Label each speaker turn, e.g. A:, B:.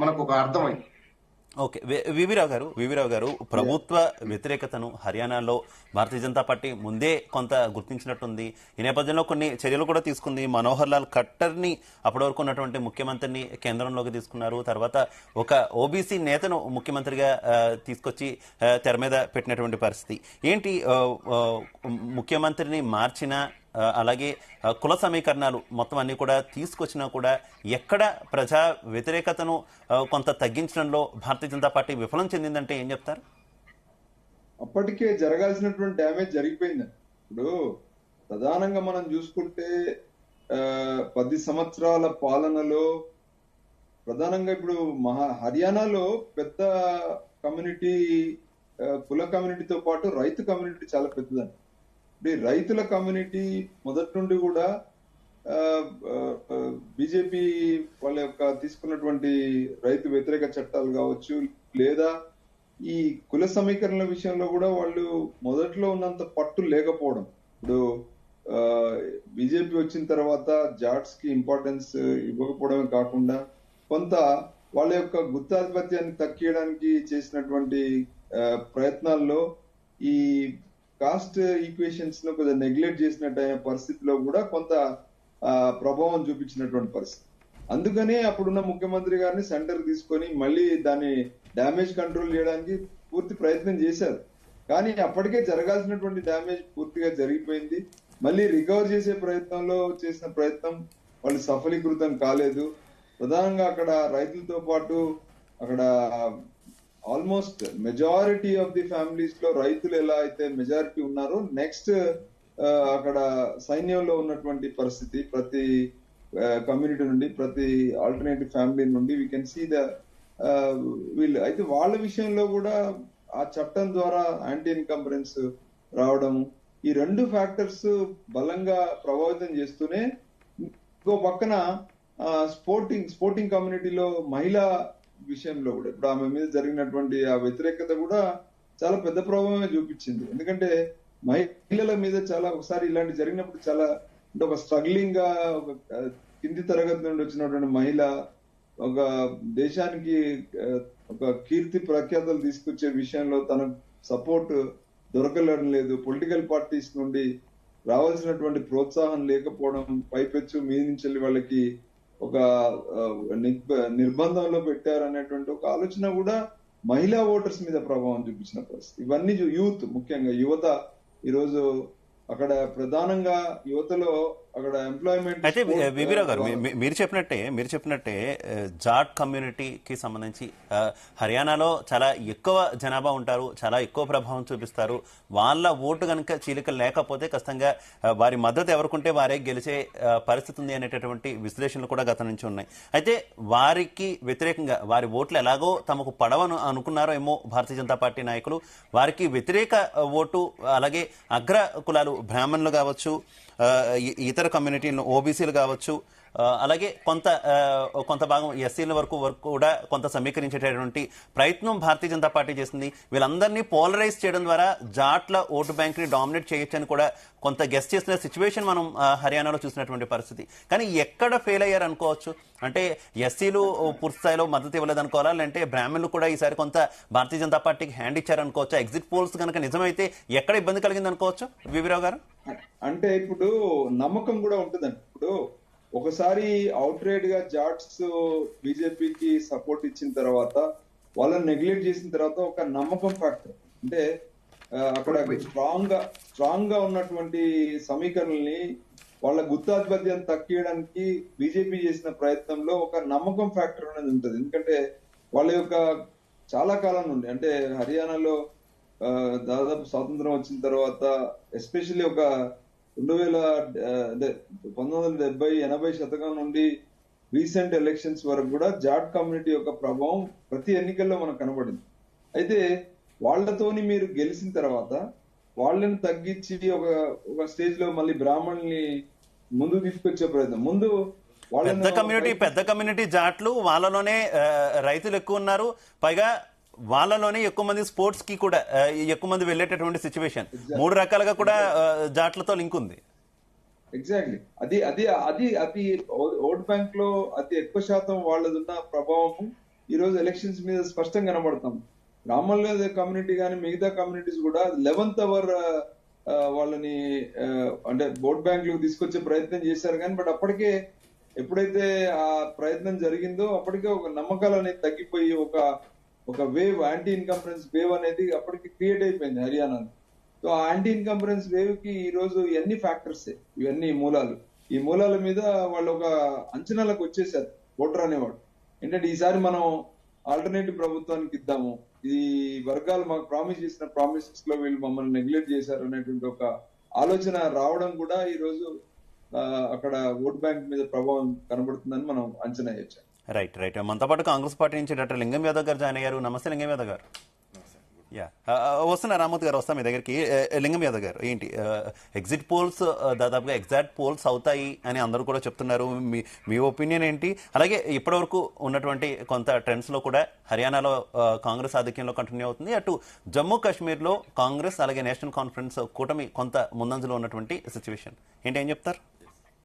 A: మనకు ఒక అర్థమైంది.
B: ఓకే. వివిరావు గారు ప్రభుత్వ వ్యతిరేకతను హర్యానాలో భారతీయ జనతా పార్టీ ముందే కొంత గుర్తించినట్టుంది. ఈ నేపథ్యంలో కొన్ని చర్యలు కూడా తీసుకుంది. మనోహర్ లాల్ ఖట్టర్ని అప్పటి వరకు ఉన్నటువంటి ముఖ్యమంత్రిని కేంద్రంలోకి తీసుకున్నారు. తర్వాత ఒక ఓబీసీ నేతను ముఖ్యమంత్రిగా తీసుకొచ్చి తెర మీద పెట్టినటువంటి పరిస్థితి ఏంటి? ముఖ్యమంత్రిని మార్చిన అలాగే కుల సమీకరణాలు మొత్తం అన్ని కూడా తీసుకొచ్చినా కూడా ఎక్కడ ప్రజా వ్యతిరేకతను కొంత తగ్గించడంలో భారతీయ జనతా పార్టీ విఫలం చెందిందంటే ఏం చెప్తారు?
C: అప్పటికే జరగాల్సినటువంటి డ్యామేజ్ జరిగిపోయింది. ఇప్పుడు ప్రధానంగా మనం చూసుకుంటే 10 సంవత్సరాల పాలనలో ప్రధానంగా ఇప్పుడు హర్యానాలో పెద్ద కమ్యూనిటీ, కుల కమ్యూనిటీతో పాటు రైతు కమ్యూనిటీ చాలా పెద్దదండి. రైతుల కమ్యూనిటీ మొదటి నుండి కూడా బీజేపీ వాళ్ళ యొక్క తీసుకున్నటువంటి రైతు వ్యతిరేక చట్టాలు కావచ్చు, లేదా ఈ కుల సమీకరణల విషయంలో కూడా వాళ్ళు మొదట్లో ఉన్నంత పట్టు లేకపోవడం. ఇప్పుడు బీజేపీ వచ్చిన తర్వాత జాట్స్ కి ఇంపార్టెన్స్ ఇవ్వకపోవడమే కాకుండా కొంత వాళ్ళ యొక్క గుత్తాధిపత్యాన్ని తక్కియడానికి చేసినటువంటి ప్రయత్నాల్లో ఈ కాస్ట్ ఈక్వేషన్స్ ను కొద్దిగా నెగ్లెక్ట్ చేసినట్టు పరిస్థితిలో కూడా కొంత ప్రభావం చూపించినటువంటి పరిస్థితి. అందుకనే అప్పుడున్న ముఖ్యమంత్రి గారిని సెంటర్ తీసుకొని మళ్ళీ దాన్ని డ్యామేజ్ కంట్రోల్ చేయడానికి పూర్తి ప్రయత్నం చేశారు. కానీ అప్పటికే జరగాల్సినటువంటి డ్యామేజ్ పూర్తిగా జరిగిపోయింది. మళ్ళీ రికవర్ చేసే ప్రయత్నంలో చేసిన ప్రయత్నం వాళ్ళు సఫలీకృతం కాలేదు. ప్రధానంగా అక్కడ రైతులతో పాటు అక్కడ almost majority of the families లో రైతులు ఎలా అయితే మెజారిటీ ఉన్నారో, నెక్స్ట్ అక్కడ సైన్యంలో ఉన్నటువంటి పరిస్థితి, ప్రతి కమ్యూనిటీ నుండి, ప్రతి ఆల్టర్నేటివ్ ఫ్యామిలీ నుండి వీ కెన్ సీ ద వీళ్ళు అయితే వాళ్ళ విషయంలో కూడా ఆ చట్టం ద్వారా యాంటీ ఇన్కంబరెన్స్ రావడం, ఈ రెండు ఫ్యాక్టర్స్ బలంగా ప్రభావితం చేస్తూనే ఇంకో పక్కన స్పోర్టింగ్ కమ్యూనిటీలో మహిళా విషయంలో కూడా ఇప్పుడు ఆమె మీద జరిగినటువంటి ఆ వ్యతిరేకత కూడా చాలా పెద్ద ప్రభావమే చూపించింది. ఎందుకంటే మహిళల మీద చాలా ఒకసారి ఇలాంటి జరిగినప్పుడు చాలా అంటే ఒక స్ట్రగ్లింగ్ గా ఒక కింది తరగతి నుండి వచ్చినటువంటి మహిళ ఒక దేశానికి ఒక కీర్తి ప్రఖ్యాతలు తీసుకొచ్చే విషయంలో తన సపోర్ట్ దొరకలేడం లేదు. పొలిటికల్ పార్టీస్ నుండి రావాల్సినటువంటి ప్రోత్సాహం లేకపోవడం, పైపెచ్చు మీద నుంచి వాళ్ళకి ఒక నిర్బంధంలో పెట్టారనేటువంటి ఒక ఆలోచన కూడా మహిళా ఓటర్స్ మీద ప్రభావం చూపించిన పరిస్థితి. ఇవన్నీ యూత్, ముఖ్యంగా యువత ఈరోజు అక్కడ ప్రధానంగా యువతలో అక్కడ ఎంప్లాయ్మెంట్.
B: అయితే వివిరావు గారు మీరు చెప్పినట్టే జాట్ కమ్యూనిటీకి సంబంధించి హర్యానాలో చాలా ఎక్కువ జనాభా ఉంటారు, చాలా ఎక్కువ ప్రభావం చూపిస్తారు. వాళ్ళ ఓటు కనుక చీలిక లేకపోతే ఖచ్చితంగా వారి మద్దతు ఎవరుకుంటే వారే గెలిచే పరిస్థితి ఉంది అనేటటువంటి విశ్లేషణలు కూడా గత నుంచి ఉన్నాయి. అయితే వారికి వ్యతిరేకంగా వారి ఓట్లు ఎలాగో తమకు పడవను అనుకున్నారో ఏమో భారతీయ జనతా పార్టీ నాయకులు, వారికి వ్యతిరేక ఓటు అలాగే అగ్ర కులాలు బ్రాహ్మణులు కావచ్చు, ఇతర కమ్యూనిటీలు ఓబీసీలు కావచ్చు, అలాగే కొంత భాగం ఎస్సీల వరకు కూడా కొంత సమీకరించేటటువంటి ప్రయత్నం భారతీయ జనతా పార్టీ చేసింది. వీళ్ళందరినీ పోలరైజ్ చేయడం ద్వారా జాట్ల ఓటు బ్యాంక్ ని డామినేట్ చేయొచ్చని కూడా కొంత గెస్ట్ చేసిన సిచ్యువేషన్ మనం హర్యానాలో చూసినటువంటి పరిస్థితి. కానీ ఎక్కడ ఫెయిల్ అయ్యారు అనుకోవచ్చు? అంటే ఎస్సీలు పూర్తి స్థాయిలో మద్దతు ఇవ్వలేదు అనుకోవాలా, లేదంటే బ్రాహ్మణులు కూడా ఈసారి కొంత భారతీయ జనతా పార్టీకి హ్యాండ్ ఇచ్చారనుకోవచ్చా? ఎగ్జిట్ పోల్స్ కనుక నిజమైతే ఎక్కడ ఇబ్బంది కలిగింది అనుకోవచ్చు వివిరావు గారు?
C: అంటే ఇప్పుడు నమ్మకం కూడా ఉంటుందండి. ఇప్పుడు ఒకసారి అవుట్ రైట్ గా జాట్స్ బీజేపీకి సపోర్ట్ ఇచ్చిన తర్వాత, వాళ్ళని నెగ్లెక్ట్ చేసిన తర్వాత ఒక నమ్మకం ఫ్యాక్టర్ అంటే అక్కడ స్ట్రాంగ్ గా ఉన్నటువంటి సమీకరణల్ని వాళ్ళ గుత్తాధిపత్యాన్ని తక్కియడానికి బీజేపీ చేసిన ప్రయత్నంలో ఒక నమ్మకం ఫ్యాక్టర్ అనేది ఉంటుంది. ఎందుకంటే వాళ్ళ యొక్క చాలా కాలం నుండి అంటే హర్యానాలో దాదాపు స్వాతంత్రం వచ్చిన తర్వాత ఎస్పెషల్లీ ఒక 1970-80 శతకం నుండి రీసెంట్ ఎలక్షన్స్ వరకు కూడా జాట్ కమ్యూనిటీ యొక్క ప్రభావం ప్రతి ఎన్నికల్లో మనకు కనబడింది. అయితే వాళ్లతోని మీరు గెలిచిన తర్వాత వాళ్ళని తగ్గించి ఒక స్టేజ్ లో మళ్ళీ బ్రాహ్మణుల్ని ముందు తీసుకొచ్చే ప్రయత్నం, ముందు
B: పెద్ద కమ్యూనిటీ జాట్లు వాళ్ళలోనే రైతులు ఎక్కువ ఉన్నారు, పైగా వాళ్ళలోనే ఎక్కువ మంది స్పోర్ట్స్ కి కూడా ఎక్కువ మంది వెళ్ళేటటువంటి సిచ్యువేషన్, 3 రకాలుగా కూడా జాట్లతో లింక్ ఉంది.
C: ఎగ్జాక్ట్లీ అది అది అది అతి ఓట్ బ్యాంక్ లో అతి ఎక్కువ శాతం వాళ్ళదున్న ప్రభావం ఈ రోజు ఎలక్షన్స్ మీద స్పష్టంగా కనబడతాం. రామల్ల కమ్యూనిటీ కానీ మిగతా కమ్యూనిటీస్ కూడా 11th అవర్ వాళ్ళని అంటే ఓట్ బ్యాంక్ లో తీసుకొచ్చే ప్రయత్నం చేశారు కానీ బట్ అప్పటికే ఎప్పుడైతే ఆ ప్రయత్నం జరిగిందో అప్పటికే ఒక నమ్మకాలు అనేది తగ్గిపోయి ఒక వేవ్ యాంటీ ఇన్కంబరెన్స్ వేవ్ అనేది అప్పటికి క్రియేట్ అయిపోయింది హర్యానాలో. సో ఆ యాంటీ ఇన్కంబరెన్స్ వేవ్ కి ఈ రోజు ఇవన్నీ ఫ్యాక్టర్స్, ఇవన్నీ మూలాలు, ఈ మూలాల మీద వాళ్ళు ఒక అంచనాలకు వచ్చేసారు ఓటర్ అనేవాడు. ఏంటంటే ఈసారి మనం ఆల్టర్నేటివ్ ప్రభుత్వానికి ఇద్దాము, ఈ వర్గాలు మాకు ప్రామిస్ చేసిన ప్రామిసెస్ లో వీళ్ళు మమ్మల్ని నెగ్లెక్ట్ చేశారు అనేటువంటి ఒక ఆలోచన రావడం కూడా ఈ రోజు అక్కడ ఓట్ బ్యాంక్ మీద ప్రభావం కనబడుతుందని మనం అంచనా వేయచ్చు.
B: రైట్ రైట్ మనతో పాటు కాంగ్రెస్ పార్టీ నుంచి డాక్టర్ లింగం యాదవ్ గారు జాయిన్ అయ్యారు. నమస్తే లింగం యాదవ్ గారు. యా వస్తున్నా రామూర్తి గారు, వస్తాం మీ దగ్గరికి. లింగం యాదవ్ గారు, ఏంటి ఎగ్జిట్ పోల్స్ దాదాపుగా ఎగ్జాక్ట్ పోల్స్ అవుతాయి అని అందరూ కూడా చెప్తున్నారు, మీ ఒపీనియన్ ఏంటి? అలాగే ఇప్పటివరకు ఉన్నటువంటి కొంత ట్రెండ్స్ లో కూడా హర్యానాలో కాంగ్రెస్ ఆధిక్యంలో కంటిన్యూ అవుతుంది, అటు జమ్మూ కాశ్మీర్ లో కాంగ్రెస్ అలాగే నేషనల్ కాన్ఫరెన్స్ కూటమి కొంత ముందంజలో ఉన్నటువంటి సిచ్యువేషన్ ఏంటి, ఏం చెప్తారు?